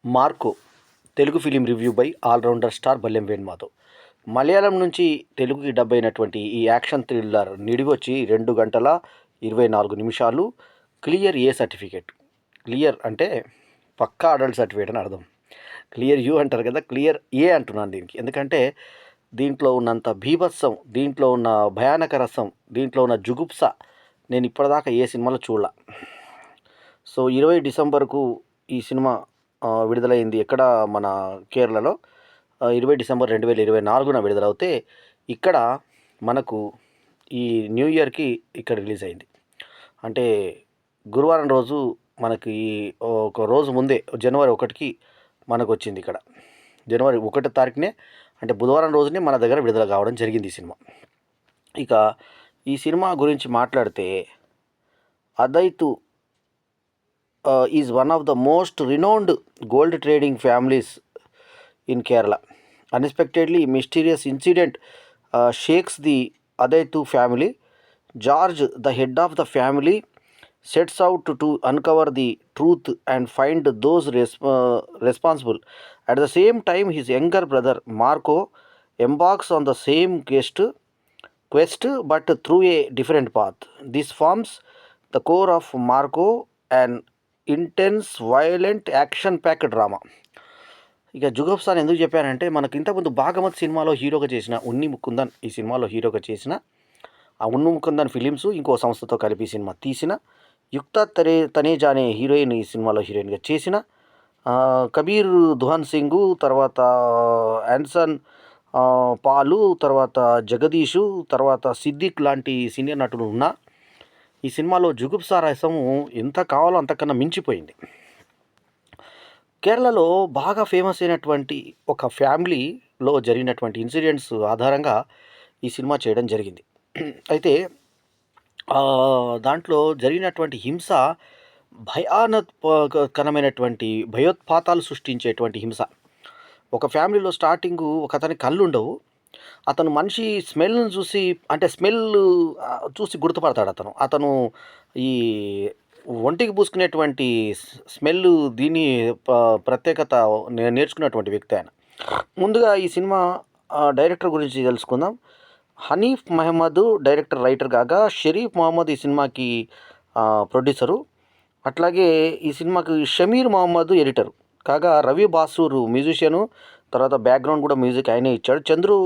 Marco Telugu film review by allrounder star Ballem Venumadhav. Malayalam నుంచి తెలుగుకి dub అయినటువంటి ఈ యాక్షన్ థ్రిల్లర్ నిడివొచ్చి 2 గంటల 24 నిమిషాలు. క్లియర్ ఏ సర్టిఫికేట్. క్లియర్ అంటే పక్కా అడల్ట్ సర్టిఫికేట్ అని అర్థం. క్లియర్ యూ అంటారు కదా, క్లియర్ ఏ అంటున్నాను దీనికి. ఎందుకంటే దీంట్లో ఉన్నంత బీభత్సం, దీంట్లో ఉన్న భయానక రసం, దీంట్లో ఉన్న జుగుప్స నేను ఇప్పటిదాకా ఏ సినిమాలో చూడాల. సో 20 డిసెంబర్కు ఈ సినిమా విడుదలైంది. ఎక్కడ? మన కేరళలో 20 డిసెంబర్ 2024న విడుదలవుతే ఇక్కడ మనకు ఈ న్యూ ఇయర్కి ఇక్కడ రిలీజ్ అయింది. అంటే గురువారం రోజు మనకి ఒక రోజు ముందే జనవరి 1కి మనకు వచ్చింది. ఇక్కడ జనవరి 1 తారీఖునే, అంటే బుధవారం రోజునే మన దగ్గర విడుదల కావడం జరిగింది ఈ సినిమా. ఇక ఈ సినిమా గురించి మాట్లాడితే అదైతు is one of the most renowned gold trading families in Kerala. Unexpectedly, mysterious incident shakes the Adaitu family. George, the head of the family, sets out to uncover the truth and find those responsible. At the same time, his younger brother Marco embarks on the same quest but through a different path. This forms the core of Marco, an intense violent action pack drama. ఇక జుగప్సాన్ ఎందుకు చెప్పానంటే, మనకు ఇంతకుముందు భాగమత్ సినిమాలో హీరోగా చేసిన ఉన్ని ముకుందన్ ఈ సినిమాలో హీరోగా చేసిన ఆ ఉన్ని ముకుందన్ ఫిలిమ్స్ ఇంకో సంస్థతో కలిపి సినిమా తీసిన యుక్త తనేజా అనే హీరోయిన్ ఈ సినిమాలో హీరోయిన్గా చేసిన కబీర్ దుహాన్ సింగ్, తర్వాత యాన్సన్ పాలు, తర్వాత జగదీషు, తర్వాత సిద్దిక్ లాంటి సీనియర్ నటులు ఉన్న ఈ సినిమాలో జుగుప్సా రసము ఎంత కావాలో అంతకన్నా మించిపోయింది. కేరళలో బాగా ఫేమస్ అయినటువంటి ఒక ఫ్యామిలీలో జరిగినటువంటి ఇన్సిడెంట్స్ ఆధారంగా ఈ సినిమా చేయడం జరిగింది. అయితే దాంట్లో జరిగినటువంటి హింస భయానకరమైనటువంటి భయోత్పాతాలు సృష్టించేటువంటి హింస. ఒక ఫ్యామిలీలో స్టార్టింగు ఒక అతని కళ్ళు ఉండవు. అతను మనిషి స్మెల్ని చూసి, అంటే స్మెల్ చూసి గుర్తుపడతాడు. అతను ఈ ఒంటికి పూసుకునేటువంటి స్మెల్ దీని ప్రత్యేకత నేర్చుకున్నటువంటి వ్యక్తి ఆయన. ముందుగా ఈ సినిమా డైరెక్టర్ గురించి తెలుసుకుందాం. హనీఫ్ మహమ్మద్ డైరెక్టర్, రైటర్ కాగా షరీఫ్ మహమ్మద్ ఈ సినిమాకి ప్రొడ్యూసరు. అట్లాగే ఈ సినిమాకి షమీర్ మహమ్మద్ ఎడిటరు కాగా రవి బాసూరు మ్యూజిషియను, తర్వాత బ్యాక్గ్రౌండ్ కూడా మ్యూజిక్ ఆయనే ఇచ్చాడు. చంద్రు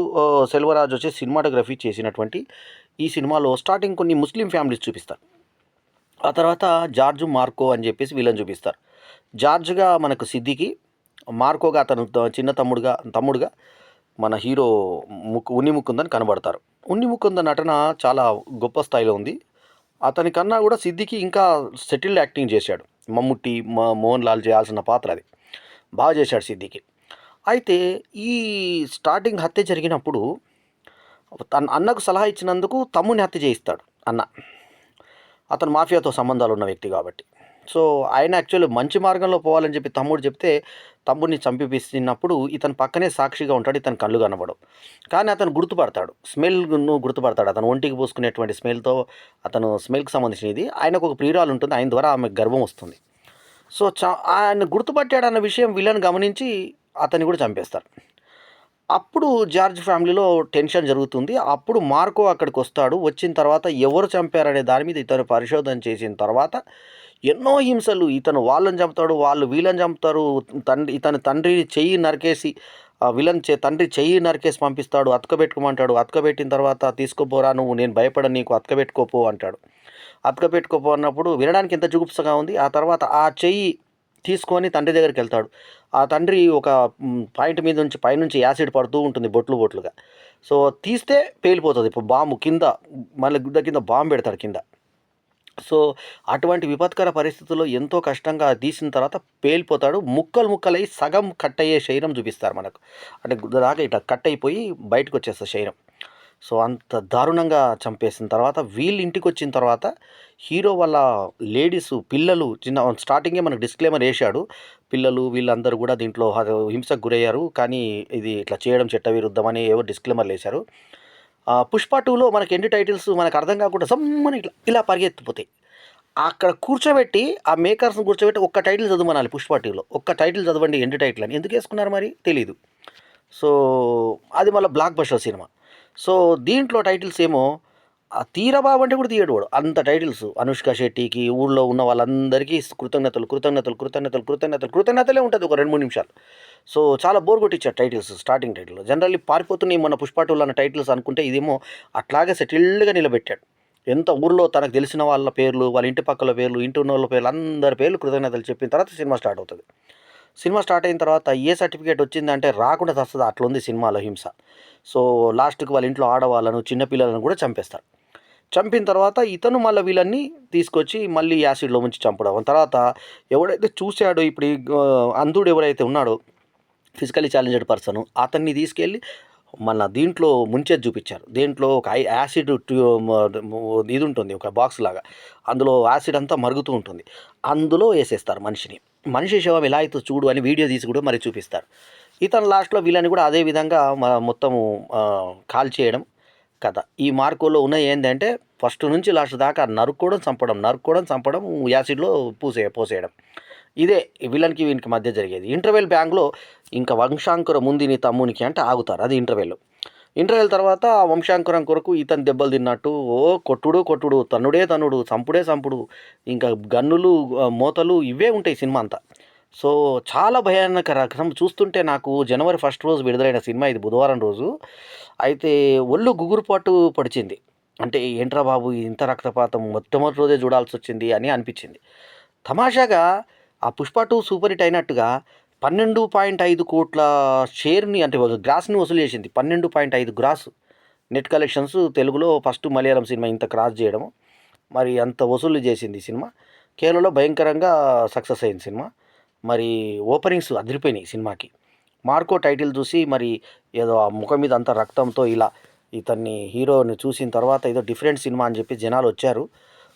సెల్వరాజు వచ్చి సినిమాటోగ్రఫీ చేసినటువంటి ఈ సినిమాలో స్టార్టింగ్ కొన్ని ముస్లిం ఫ్యామిలీస్ చూపిస్తారు. ఆ తర్వాత జార్జ్ మార్కో అని చెప్పేసి వీళ్ళని చూపిస్తారు. జార్జ్గా మనకు సిద్దికి, మార్కోగా అతను చిన్న తమ్ముడుగా మన హీరో ఉన్ని ముకుందన్ కనబడతారు. ఉన్ని ముకుందన్ నటన చాలా గొప్ప స్థాయిలో ఉంది. అతని కన్నా కూడా సిద్దికి ఇంకా సెటిల్డ్ యాక్టింగ్ చేశాడు. మమ్ముట్టి, మోహన్ లాల్ చేయాల్సిన పాత్ర అది బాగా చేశాడు సిద్దికి. అయితే ఈ స్టార్టింగ్ హత్య జరిగినప్పుడు తన అన్నకు సలహా ఇచ్చినందుకు తమ్ముడిని హత్య చేయిస్తాడు అన్న. అతను మాఫియాతో సంబంధాలు ఉన్న వ్యక్తి కాబట్టి. సో ఆయన యాక్చువల్లీ మంచి మార్గంలో పోవాలని చెప్పి తమ్ముడు చెప్తే తమ్ముడిని చంపిస్తున్నప్పుడు ఇతను పక్కనే సాక్షిగా ఉంటాడు. ఇతను కళ్ళు కనబడవు, కానీ అతను గుర్తుపడతాడు, స్మెల్ను గుర్తుపడతాడు. అతను ఒంటికి పూసుకునేటువంటి స్మెల్తో, అతను స్మెల్కి సంబంధించినది. ఆయనకు ఒక ప్రియురాలు ఉంటుంది, ఆయన ద్వారా ఆమెకు గర్భం వస్తుంది. సో ఆయన గుర్తుపట్టాడన్న విషయం వీళ్ళని గమనించి అతన్ని కూడా చంపేస్తారు. అప్పుడు జార్జ్ ఫ్యామిలీలో టెన్షన్ జరుగుతుంది. అప్పుడు మార్కో అక్కడికి వస్తాడు. వచ్చిన తర్వాత ఎవరు చంపారనే దాని మీద ఇతను పరిశోధన చేసిన తర్వాత ఎన్నో హింసలు, ఇతను వాళ్ళని చంపుతాడు, వాళ్ళు వీళ్ళని చంపుతారు. ఇతని తండ్రి చెయ్యి నరికేసి తండ్రి చెయ్యి నరికేసి పంపిస్తాడు. అతకబెట్టుకోమంటాడు. అతకబెట్టిన తర్వాత తీసుకోపోరా నువ్వు, నేను భయపడ, నీకు అతకబెట్టుకోపో అంటాడు. అతకబెట్టుకోపో అన్నప్పుడు వినడానికి ఎంత జుగుప్సగా ఉంది. ఆ తర్వాత ఆ చెయ్యి తీసుకొని తండ్రి దగ్గరికి వెళ్తాడు. ఆ తండ్రి ఒక పాయింట్ మీద నుంచి పైనుంచి యాసిడ్ పడుతూ ఉంటుంది బొట్లుగా. సో తీస్తే పేలిపోతుంది. ఇప్పుడు బాంబు కింద, మళ్ళీ గుడ్డ కింద బాంబు పెడతాడు కింద. సో అటువంటి విపత్కర పరిస్థితుల్లో ఎంతో కష్టంగా తీసిన తర్వాత పేలిపోతాడు. ముక్కలై సగం కట్ అయ్యే శరీరం చూపిస్తారు మనకు. అంటే గుద్దలాగా ఇట్లా కట్ అయిపోయి బయటకు వచ్చేస్తుంది శరీరం. సో అంత దారుణంగా చంపేసిన తర్వాత వీళ్ళు ఇంటికి వచ్చిన తర్వాత హీరో వాళ్ళ లేడీసు, పిల్లలు, చిన్న స్టార్టింగే మనకు డిస్క్లైమర్ వేశాడు. పిల్లలు వీళ్ళందరూ కూడా దీంట్లో హింసకు గురయ్యారు, కానీ ఇది ఇట్లా చేయడం చట్టవిరుద్ధం అని ఏవో డిస్క్లైమర్లు వేశారు. పుష్ప 2లో మనకి ఎండ్ టైటిల్స్ మనకు అర్థం కాకుండా సమ్మని ఇలా పరిగెత్తిపోతాయి. అక్కడ కూర్చోబెట్టి ఆ మేకర్స్‌ని కూర్చోబెట్టి ఒక్క టైటిల్ చదవమనాలి 'పుష్ప 2'లో. ఒక్క టైటిల్ చదవండి ఎండ్ టైటిల్ అని. ఎందుకేసుకున్నారు మరి తెలీదు. సో, అది మళ్ళా బ్లాక్ బస్టర్ సినిమా. సో, దీంట్లో టైటిల్స్ ఏమో తీరా బాబు అంటే కూడా తీయడు వాడు. అంత టైటిల్స్. అనుష్క శెట్టికి, ఊళ్ళో ఉన్న వాళ్ళందరికీ కృతజ్ఞతలు, కృతజ్ఞతలు, కృతజ్ఞతలు, కృతజ్ఞతలు, కృతజ్ఞతలే ఉంటది ఒక 2, 3 నిమిషాలు. సో, చాలా బోర్ కొట్టిచ్చారు టైటిల్స్ స్టార్టింగ్ టైటిల్. జనరల్లీ పారిపోతున్నాయి మొన్న 'పుష్ప 2' అన్న టైటిల్స్ అనుకుంటే ఇదేమో అట్లాగే సెటిల్డ్‌గా నిలబెట్టాడు. ఎంత ఊర్లో తనకు తెలిసిన వాళ్ళ పేర్లు, వాళ్ళ ఇంటి పక్కల పేర్లు, ఇంటి ఉన్నోళ్ళ పేర్లు, అందరి పేర్లు కృతజ్ఞతలు చెప్పిన తర్వాత సినిమా స్టార్ట్ అవుతది. సినిమా స్టార్ట్ అయిన తర్వాత ఏ సర్టిఫికేట్ వచ్చిందంటే రాకుండా చస్తది అట్లుంది సినిమాలో హింస. సో, లాస్ట్‌కి వాళ్ళ ఇంట్లో ఆడవాళ్ళను, చిన్న పిల్లలను కూడా చంపేస్తారు. చంపిన తర్వాత ఇతను మళ్ళీ వీళ్ళని తీసుకొచ్చి మళ్ళీ యాసిడ్‌లో ముంచి చంపడం. తర్వాత ఎవడైతే చూసాడో ఇప్పుడు ఈ అంధుడు ఎవరైతే ఉన్నాడో ఫిజికల్లీ ఛాలెంజ్డ్ పర్సన్ అతన్ని తీసుకెళ్ళి మన దీంట్లో ముంచేది చూపించారు. దేంట్లో ఒక యాసిడ్ ఇది ఉంటుంది ఒక బాక్స్ లాగా. అందులో యాసిడ్ అంతా మరుగుతూ ఉంటుంది. అందులో వేసేస్తారు మనిషిని. మనిషి శవం ఎలా అయితే చూడు అని వీడియో తీసి కూడా మరి చూపిస్తారు. ఇతను లాస్ట్‌లో వీళ్ళని కూడా అదే విధంగా మొత్తము కాల్చేయడం కథ. ఈ మార్కోలో ఉన్నయి ఏందంటే ఫస్ట్ నుంచి లాస్ట్ దాకా నరుక్కోవడం, చంపడం, యాసిడ్‌లో పోసేయడం. ఇదే విలన్‌కి వీనికి మధ్య జరిగేది. ఇంటర్వెల్ బ్యాంగ్‌లో ఇంకా వంశాంకురం ఉంది నీ తమ్మునికి అంటే ఆగుతారు. అది ఇంటర్వెల్. ఇంటర్వెల్ తర్వాత ఆ వంశాంకురం కొరకు ఇతను దెబ్బలు తిన్నట్టు కొట్టుడు, తన్నుడు, చంపుడు, ఇంకా గన్నులు, మోతలు ఇవే ఉంటాయి సినిమా అంతా. సో, చాలా భయానక రకం చూస్తుంటే నాకు జనవరి 1 రోజు విడుదలైన సినిమా ఇది బుధవారం రోజు. అయితే ఒళ్ళు గుగురుపాటు పడిచింది. అంటే ఏంట్రా బాబు ఇంత రక్తపాతం మొట్టమొదటి రోజే చూడాల్సొచ్చింది అని అనిపించింది. తమాషాగా ఆ 'పుష్ప 2' సూపర్ హిట్ అయినట్టుగా 12.5 కోట్ల షేర్‌ని అంటే గ్రాస్‌ని వసూలు చేసింది. 12.5 గ్రాస్ నెట్ కలెక్షన్స్ తెలుగులో ఫస్ట్ మలయాళం సినిమా ఇంత క్రాస్ చేయడం. మరి అంత వసూలు చేసింది ఈ సినిమా. కేరళలో భయంకరంగా సక్సెస్ అయింది సినిమా. మరి ఓపెనింగ్స్ అదిరిపోయినాయి సినిమాకి. మార్కో టైటిల్ చూసి మరి ఏదో ఆ ముఖం మీద అంతా రక్తంతో ఇలా ఇతన్ని హీరోని చూసిన తర్వాత ఏదో డిఫరెంట్ సినిమా అని చెప్పి జనాలొచ్చారు.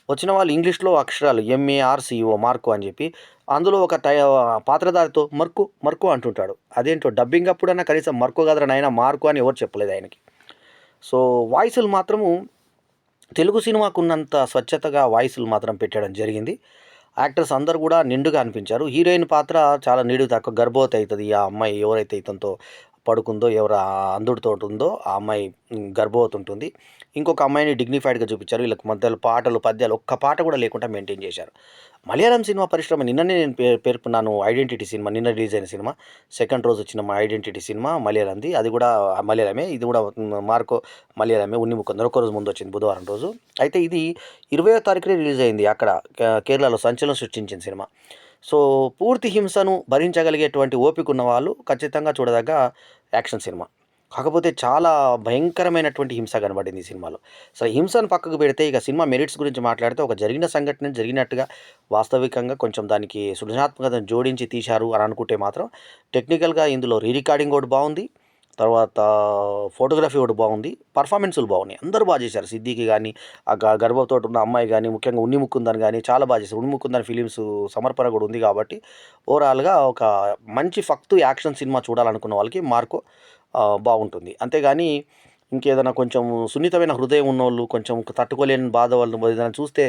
వచ్చిన వాళ్ళు ఇంగ్లీష్‌లో అక్షరాలు MARCO మార్కో అని చెప్పి అందులో ఒక పాత్రధారితో మర్కో అంటుంటాడు. అదేంటో డబ్బింగ్ అప్పుడన్నా కనీసం మర్కో కాదురా నాయనా మార్కో అని ఎవరు చెప్పలేదు ఆయనకి. సో, వాయిసులు మాత్రము తెలుగు సినిమాకున్నంత స్వచ్ఛతగా వాయిసులు మాత్రం పెట్టడం జరిగింది. యాక్టర్స్ అందరూ కూడా నిండుగా అనిపించారు. హీరోయిన్ పాత్ర చాలా నిడుగు తక్కువ గర్భవతి అవుతుంది. ఆ అమ్మాయి ఎవరైతే ఇతనితో పడుకుందో, ఎవరు ఆ అంధుడితోటి ఉందో ఆ అమ్మాయి గర్భవతి ఉంటుంది. ఇంకొక అమ్మాయిని డిగ్నిఫైడ్‌గా చూపించారు. వీళ్ళకి మధ్యలో పాటలు, పద్యాలు ఒక్క పాట కూడా లేకుండా మెయింటైన్ చేశారు. మలయాళం సినిమా పరిశ్రమ నిన్ననే నేను పేర్కొన్నాను 'ఐడెంటిటీ' సినిమా నిన్న రిలీజ్ అయిన సినిమా. సెకండ్ రోజు వచ్చిన మా 'ఐడెంటిటీ' సినిమా మలయాళంది. అది కూడా మలయాళమే. ఇది కూడా మార్కో మలయాళమే. ఉన్ని ముకుందన్ ఒక రోజు ముందు వచ్చింది బుధవారం రోజు. అయితే ఇది 20వ తారీఖునే రిలీజ్ అయింది అక్కడ కేరళలో సంచలనం సృష్టించిన సినిమా. సో, పూర్తి హింసను భరించగలిగేటువంటి ఓపిక ఉన్న వాళ్ళు ఖచ్చితంగా చూడదగ్గ యాక్షన్ సినిమా. కాకపోతే చాలా భయంకరమైనటువంటి హింస కనబడింది ఈ సినిమాలో. సరే హింసను పక్కకు పెడితే ఇక సినిమా మెరిట్స్ గురించి మాట్లాడితే ఒక జరిగిన సంఘటన జరిగినట్టుగా వాస్తవికంగా కొంచెం దానికి సృజనాత్మకతను జోడించి తీశారు అని అనుకుంటే మాత్రం టెక్నికల్‌గా ఇందులో రికార్డింగ్ ఒకటి బాగుంది. తర్వాత ఫోటోగ్రఫీ ఒకటి బాగుంది. పర్ఫార్మెన్సులు బాగున్నాయి. అందరూ బాగా చేశారు. సిద్దికి గానీ, ఆ గర్భంతోటి ఉన్న అమ్మాయి గానీ, ముఖ్యంగా ఉన్ని ముకుందన్ గానీ చాలా బాగా చేశారు. ఉన్ని ముకుందన్ ఫిలిమ్స్ సమర్పణ కూడా ఉంది కాబట్టి ఓవరాల్‌గా ఒక మంచి ఫక్తు యాక్షన్ సినిమా చూడాలనుకున్న వాళ్ళకి మార్కో బాగుంటుంది. అంతేగాని ఇంకేదైనా కొంచెం సున్నితమైన హృదయం ఉన్నోళ్ళు, కొంచెం తట్టుకోలేని బాధ వాళ్ళు ఏదైనా చూస్తే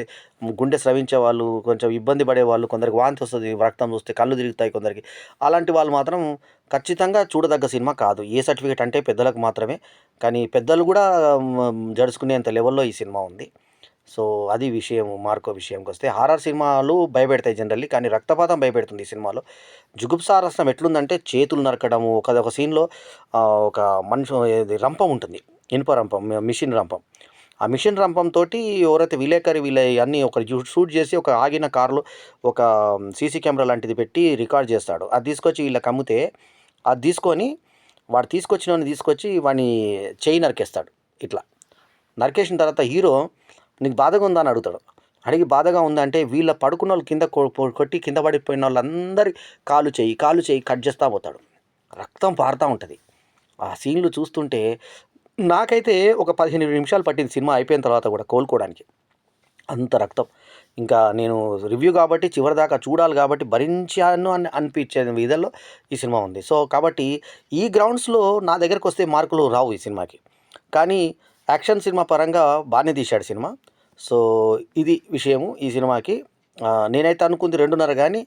గుండె స్రవించే వాళ్ళు, కొంచెం ఇబ్బంది పడేవాళ్ళు, కొందరికి వాంతి వస్తది రక్తం చూస్తే, కళ్ళు తిరుగుతాయి కొందరికి. అలాంటి వాళ్ళు మాత్రం ఖచ్చితంగా చూడదగ్గ సినిమా కాదు. ఏ సర్టిఫికేట్ అంటే పెద్దలకు మాత్రమే. కానీ పెద్దలు కూడా జడుసుకునేంత లెవెల్‌లో ఈ సినిమా ఉంది. సో, అది విషయం మార్కో విషయంకొస్తే. హారర్ సినిమాలు భయపెడతాయి జనరల్లీ. కానీ రక్తపాతం భయపెడుతుంది ఈ సినిమాలో. జుగుప్సారసం ఎట్లుందంటే చేతులు నరకడము, ఒక సీన్‌లో ఒక మనిషి ఇది రంపం ఉంటుంది. ఇనుప రంపం, మిషన్ రంపం. ఆ మిషన్ రంపంతోటి ఎవరైతే విలేకరి అన్నీ ఒకరు షూట్ చేసి ఒక ఆగిన కారులో ఒక సీసీ కెమెరా లాంటిది పెట్టి రికార్డ్ చేస్తాడు. అది తీసుకొచ్చి వీళ్ళకి అమ్మితే, అది తీసుకొని వాడు తీసుకొచ్చినోడిని తీసుకొచ్చి వాని చెయ్యి నరికేస్తాడు ఇట్లా. నరికేసిన తర్వాత హీరో నీకు బాధగా ఉందా అని అడుగుతాడు. అడిగి బాధగా ఉందంటే వీళ్ళ పడుకున్నోళ్ళు కింద కొట్టి కింద పడిపోయిన వాళ్ళందరి కాలు చెయ్యి కట్ చేస్తా పోతాడు. రక్తం పారుతా ఉంటుంది. ఆ సీన్లు చూస్తుంటే నాకైతే ఒక 15 నిమిషాలు పట్టింది సినిమా అయిపోయిన తర్వాత కూడా కోలుకోవడానికి. అంత రక్తం. ఇంకా నేను రివ్యూ కాబట్టి చివరిదాకా చూడాలి కాబట్టి భరించాను అని అనిపించే విధంలో ఈ సినిమా ఉంది. సో, కాబట్టి ఈ గ్రౌండ్స్‌లో నా దగ్గరకొస్తే మార్కులు రావు ఈ సినిమాకి. కానీ యాక్షన్ సినిమా పరంగా బాగానే తీశాడు సినిమా. సో, ఇది విషయము ఈ సినిమాకి. నేనైతే అనుకుంది 2:30 గానీ,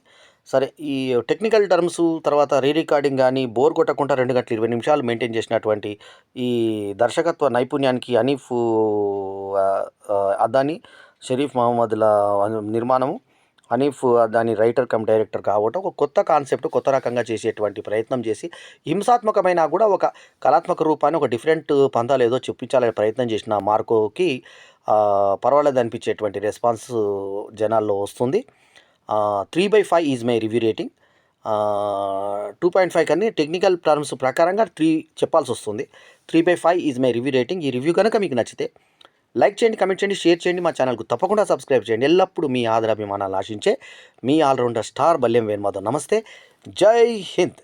సరే ఈ టెక్నికల్ టర్మ్స్ తర్వాత రికార్డింగ్ గానీ బోర్ కొట్టకుండా 2 గంటల 20 నిమిషాలు మెయింటైన్ చేసినటువంటి ఈ దర్శకత్వ నైపుణ్యానికి హనీఫ్ అద్దాని, షరీఫ్ మహమ్మద్‌ల నిర్మాణము, హనీఫ్ అద్దాని రైటర్ కమ్ డైరెక్టర్ కావటం ఒక కొత్త కాన్సెప్ట్, కొత్త రకంగా చేసేటువంటి ప్రయత్నం చేసి, హింసాత్మకమైనా కూడా ఒక కళాత్మక రూపాన్ని ఒక డిఫరెంట్ పంథాలో ఏదో చూపించాలనే ప్రయత్నం చేసిన మార్కోకి పర్వాలేదనిపించేటువంటి రెస్పాన్స్ జనాల్లో వస్తుంది. 3/5 ఈజ్ మై రివ్యూ రేటింగ్. 2.5 కన్నా టెక్నికల్ టర్మ్స్ ప్రకారంగా 3 చెప్పాల్సి వస్తుంది. 3/5 ఈజ్ మై రివ్యూ రేటింగ్. ఈ రివ్యూ కనుక మీకు నచ్చితే లైక్ చేయండి, కమెంట్ చేయండి, షేర్ చేయండి. మా ఛానల్కు తప్పకుండా సబ్స్క్రైబ్ చేయండి. ఎల్లప్పుడూ మీ ఆదరాభిమానాలు ఆశించే మీ ఆల్రౌండర్ స్టార్ బల్యం వేణుమాధవ్. నమస్తే, జై హింద్.